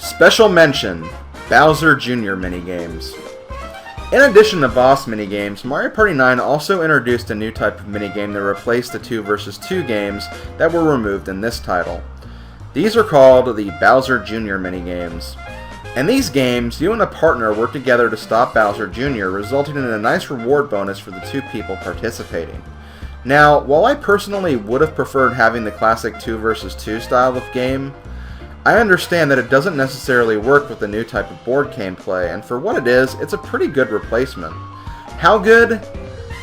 Special mention, Bowser Jr. minigames. In addition to boss minigames, Mario Party 9 also introduced a new type of minigame that replaced the 2 vs 2 games that were removed in this title. These are called the Bowser Jr. minigames. In these games, you and a partner work together to stop Bowser Jr., resulting in a nice reward bonus for the 2 people participating. Now, while I personally would have preferred having the classic 2 vs 2 style of game, I understand that it doesn't necessarily work with the new type of board game play, and for what it is, it's a pretty good replacement. How good?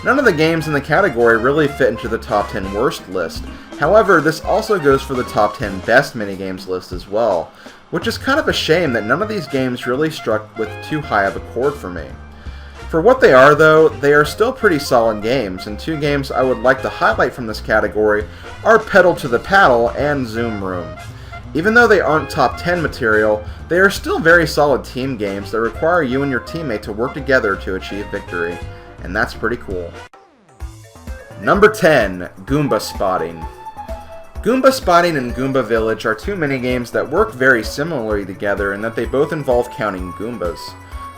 None of the games in the category really fit into the top 10 worst list. However, this also goes for the top 10 best minigames list as well, which is kind of a shame that none of these games really struck with too high of a chord for me. For what they are though, they are still pretty solid games, and 2 games I would like to highlight from this category are Pedal to the Paddle and Zoom Room. Even though they aren't top 10 material, they are still very solid team games that require you and your teammate to work together to achieve victory, and that's pretty cool. Number 10, Goomba Spotting. Goomba Spotting and Goomba Village are 2 minigames that work very similarly together in that they both involve counting Goombas.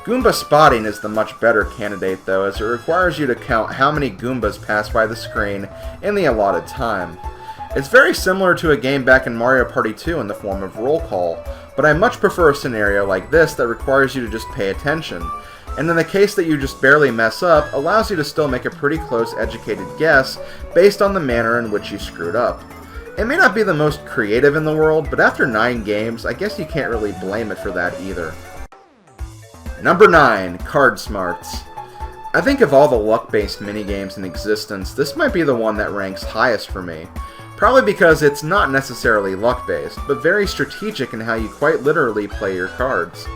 Goomba Spotting is the much better candidate though, as it requires you to count how many Goombas pass by the screen in the allotted time. It's very similar to a game back in Mario Party 2 in the form of roll call, but I much prefer a scenario like this that requires you to just pay attention, and in the case that you just barely mess up, allows you to still make a pretty close educated guess based on the manner in which you screwed up. It may not be the most creative in the world, but after 9 games, I guess you can't really blame it for that either. Number 9, Card Smarts. I think of all the luck-based minigames in existence, this might be the one that ranks highest for me. Probably because it's not necessarily luck-based, but very strategic in how you quite literally play your cards.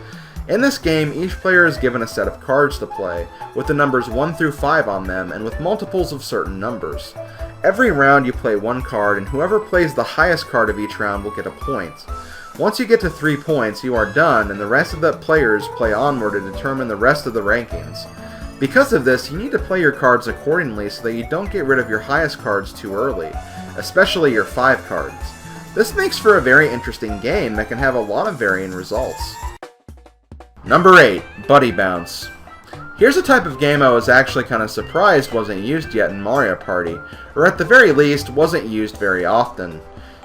In this game, each player is given a set of cards to play, with the numbers 1 through 5 on them, and with multiples of certain numbers. Every round you play 1 card, and whoever plays the highest card of each round will get a point. Once you get to 3 points, you are done, and the rest of the players play onward to determine the rest of the rankings. Because of this, you need to play your cards accordingly so that you don't get rid of your highest cards too early, especially your 5 cards. This makes for a very interesting game that can have a lot of varying results. Number 8, Buddy Bounce. Here's a type of game I was actually kind of surprised wasn't used yet in Mario Party, or at the very least, wasn't used very often.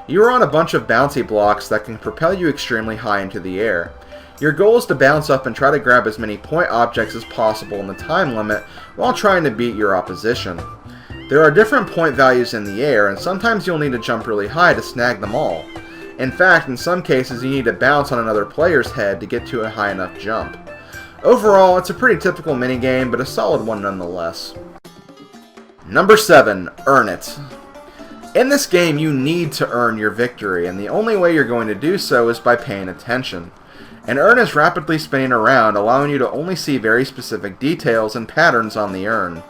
You are on a bunch of bouncy blocks that can propel you extremely high into the air. Your goal is to bounce up and try to grab as many point objects as possible in the time limit while trying to beat your opposition. There are different point values in the air, and sometimes you'll need to jump really high to snag them all. In fact, in some cases you need to bounce on another player's head to get to a high enough jump. Overall, it's a pretty typical minigame, but a solid one nonetheless. Number 7, Earn It. In this game, you need to earn your victory, and the only way you're going to do so is by paying attention. An urn is rapidly spinning around, allowing you to only see very specific details and patterns on the urn.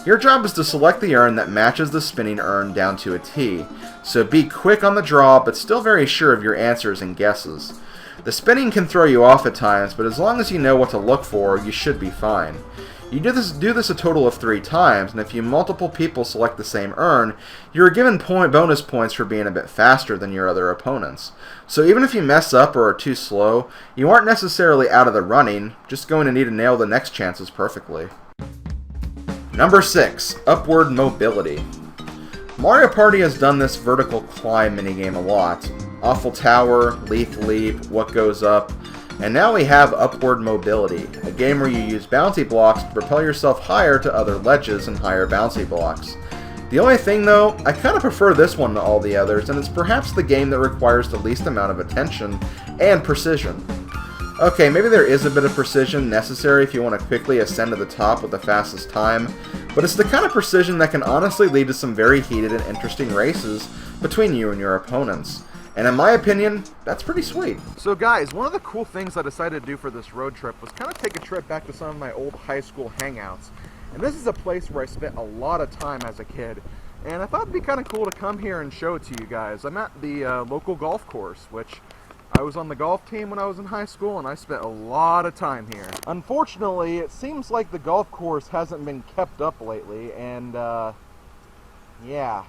Your job is to select the urn that matches the spinning urn down to a T, so be quick on the draw but still very sure of your answers and guesses. The spinning can throw you off at times, but as long as you know what to look for, you should be fine. You do this a total of 3 times, and if multiple people select the same urn, you are given bonus points for being a bit faster than your other opponents. So even if you mess up or are too slow, you aren't necessarily out of the running, just going to need to nail the next chances perfectly. Number 6, Upward Mobility. Mario Party has done this vertical climb minigame a lot. Awful Tower, Leaf Leap, What Goes Up, and now we have Upward Mobility, a game where you use bouncy blocks to propel yourself higher to other ledges and higher bouncy blocks. The only thing though, I kind of prefer this one to all the others, and it's perhaps the game that requires the least amount of attention and precision. Okay, maybe there is a bit of precision necessary if you want to quickly ascend to the top with the fastest time, but it's the kind of precision that can honestly lead to some very heated and interesting races between you and your opponents. And in my opinion, that's pretty sweet. So guys, one of the cool things I decided to do for this road trip was kind of take a trip back to some of my old high school hangouts. And this is a place where I spent a lot of time as a kid. And I thought it'd be kind of cool to come here and show it to you guys. I'm at the local golf course, which I was on the golf team when I was in high school, and I spent a lot of time here. Unfortunately, it seems like the golf course hasn't been kept up lately, and yeah.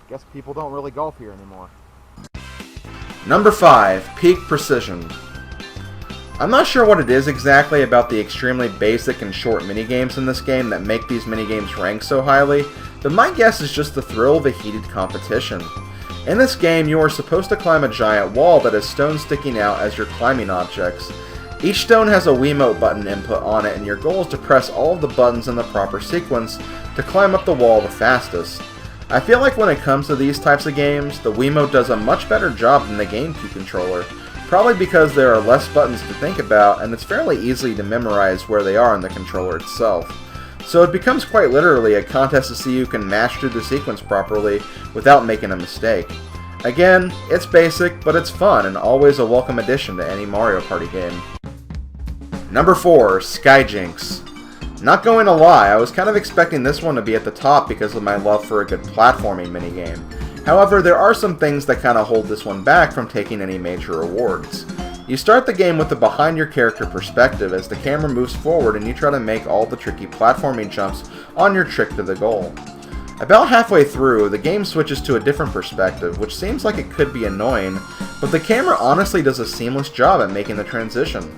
Guess people don't really golf here anymore. Number 5, Peak Precision. I'm not sure what it is exactly about the extremely basic and short minigames in this game that make these minigames rank so highly, but my guess is just the thrill of a heated competition. In this game, you are supposed to climb a giant wall that has stones sticking out as your climbing objects. Each stone has a Wiimote button input on it, and your goal is to press all of the buttons in the proper sequence to climb up the wall the fastest. I feel like when it comes to these types of games, the Wiimote does a much better job than the GameCube controller, probably because there are less buttons to think about, and it's fairly easy to memorize where they are in the controller itself. So it becomes quite literally a contest to see who can mash through the sequence properly without making a mistake. Again, it's basic, but it's fun and always a welcome addition to any Mario Party game. Number 4, Skyjinks. Not going to lie, I was kind of expecting this one to be at the top because of my love for a good platforming minigame. However, there are some things that kind of hold this one back from taking any major awards. You start the game with the behind your character perspective as the camera moves forward and you try to make all the tricky platforming jumps on your trick to the goal. About halfway through, the game switches to a different perspective, which seems like it could be annoying, but the camera honestly does a seamless job at making the transition.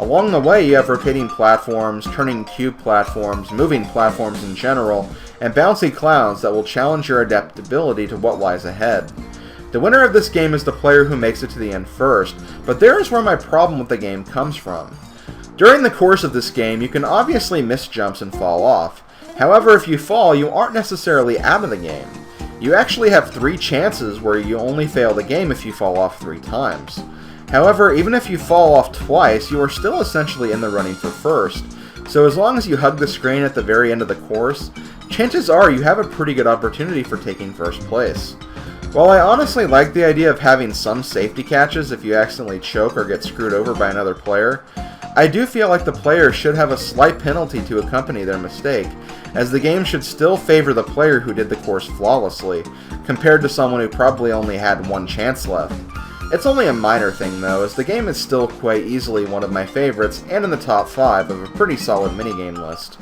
Along the way, you have rotating platforms, turning cube platforms, moving platforms in general, and bouncy clouds that will challenge your adaptability to what lies ahead. The winner of this game is the player who makes it to the end first, but there is where my problem with the game comes from. During the course of this game, you can obviously miss jumps and fall off. However, if you fall, you aren't necessarily out of the game. You actually have 3 chances where you only fail the game if you fall off 3 times. However, even if you fall off twice, you are still essentially in the running for first, so as long as you hug the screen at the very end of the course, chances are you have a pretty good opportunity for taking first place. While I honestly like the idea of having some safety catches if you accidentally choke or get screwed over by another player, I do feel like the player should have a slight penalty to accompany their mistake, as the game should still favor the player who did the course flawlessly, compared to someone who probably only had 1 chance left. It's only a minor thing though, as the game is still quite easily one of my favorites and in the top 5 of a pretty solid minigame list.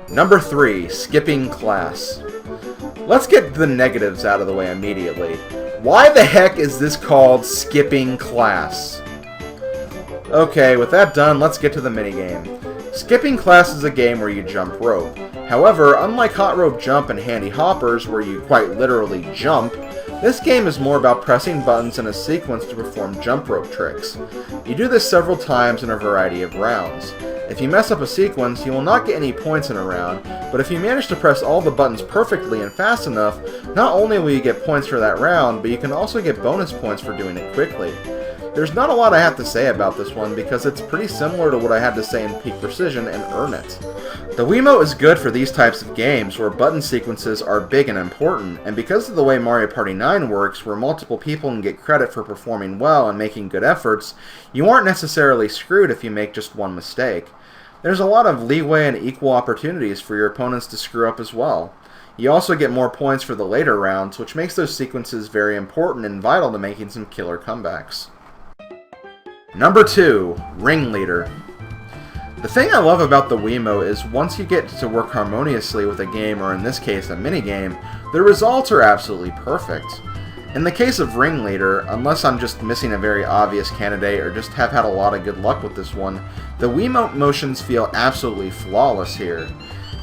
Number 3, Skipping Class. Let's get the negatives out of the way immediately. Why the heck is this called Skipping Class? Okay, with that done, let's get to the minigame. Skipping Class is a game where you jump rope. However, unlike Hot Rope Jump and Handy Hoppers, where you quite literally jump, this game is more about pressing buttons in a sequence to perform jump rope tricks. You do this several times in a variety of rounds. If you mess up a sequence, you will not get any points in a round, but if you manage to press all the buttons perfectly and fast enough, not only will you get points for that round, but you can also get bonus points for doing it quickly. There's not a lot I have to say about this one because it's pretty similar to what I had to say in Peak Precision and Earn It. The Wiimote is good for these types of games where button sequences are big and important, and because of the way Mario Party 9 works, where multiple people can get credit for performing well and making good efforts, you aren't necessarily screwed if you make just one mistake. There's a lot of leeway and equal opportunities for your opponents to screw up as well. You also get more points for the later rounds, which makes those sequences very important and vital to making some killer comebacks. Number 2, Ringleader. The thing I love about the Wiimote is once you get to work harmoniously with a game, or in this case a minigame, the results are absolutely perfect. In the case of Ringleader, unless I'm just missing a very obvious candidate or just have had a lot of good luck with this one, the Wiimote motions feel absolutely flawless here.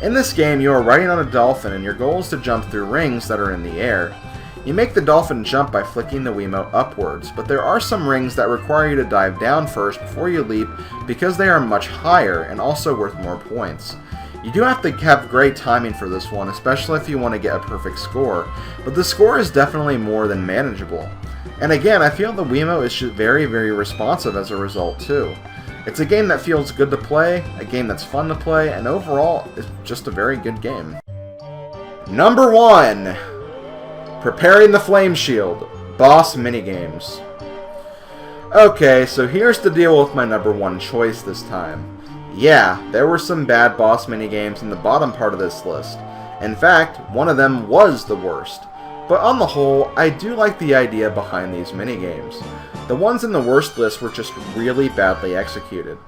In this game, you are riding on a dolphin and your goal is to jump through rings that are in the air. You make the dolphin jump by flicking the Wiimote upwards, but there are some rings that require you to dive down first before you leap because they are much higher and also worth more points. You do have to have great timing for this one, especially if you want to get a perfect score, but the score is definitely more than manageable. And again, I feel the Wiimote is just very, very responsive as a result too. It's a game that feels good to play, a game that's fun to play, and overall, it's just a very good game. Number 1! Preparing the Flame Shield, Boss Minigames. Okay, so here's the deal with my number 1 choice this time. Yeah, there were some bad boss minigames in the bottom part of this list. In fact, one of them was the worst. But on the whole, I do like the idea behind these minigames. The ones in the worst list were just really badly executed.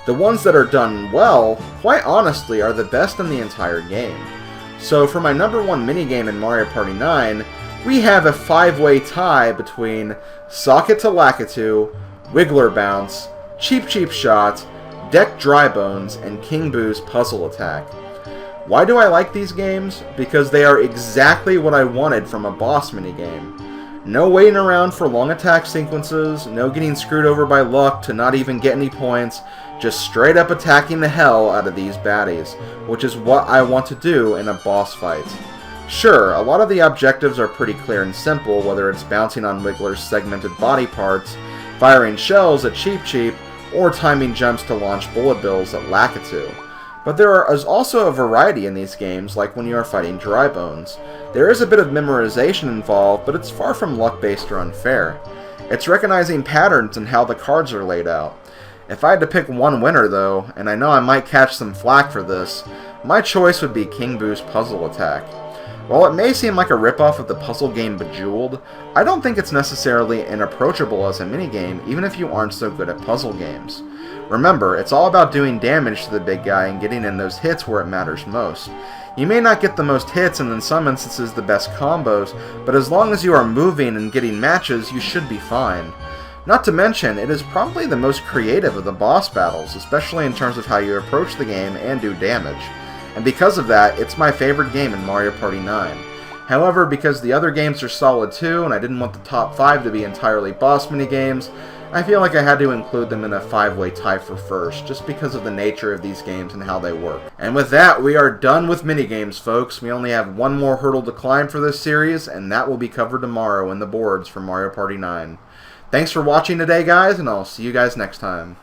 The ones that are done well, quite honestly, are the best in the entire game. So for my number 1 minigame in Mario Party 9, we have a 5-way tie between Socket to Lakitu, Wiggler Bounce, Cheep Cheep Shot, Deck Dry Bones, and King Boo's Puzzle Attack. Why do I like these games? Because they are exactly what I wanted from a boss minigame. No waiting around for long attack sequences, no getting screwed over by luck to not even get any points, just straight up attacking the hell out of these baddies, which is what I want to do in a boss fight. Sure, a lot of the objectives are pretty clear and simple, whether it's bouncing on Wiggler's segmented body parts, firing shells at Cheep Cheep, or timing jumps to launch bullet bills at Lakitu. But there is also a variety in these games, like when you are fighting Dry Bones. There is a bit of memorization involved, but it's far from luck-based or unfair. It's recognizing patterns in how the cards are laid out. If I had to pick one winner though, and I know I might catch some flack for this, my choice would be King Boo's Puzzle Attack. While it may seem like a ripoff of the puzzle game Bejeweled, I don't think it's necessarily inapproachable as a minigame, even if you aren't so good at puzzle games. Remember, it's all about doing damage to the big guy and getting in those hits where it matters most. You may not get the most hits and in some instances the best combos, but as long as you are moving and getting matches, you should be fine. Not to mention, it is probably the most creative of the boss battles, especially in terms of how you approach the game and do damage. And because of that, it's my favorite game in Mario Party 9. However, because the other games are solid too, and I didn't want the top 5 to be entirely boss minigames, I feel like I had to include them in a 5-way tie for first, just because of the nature of these games and how they work. And with that, we are done with minigames, folks. We only have one more hurdle to climb for this series, and that will be covered tomorrow in the boards for Mario Party 9. Thanks for watching today, guys, and I'll see you guys next time.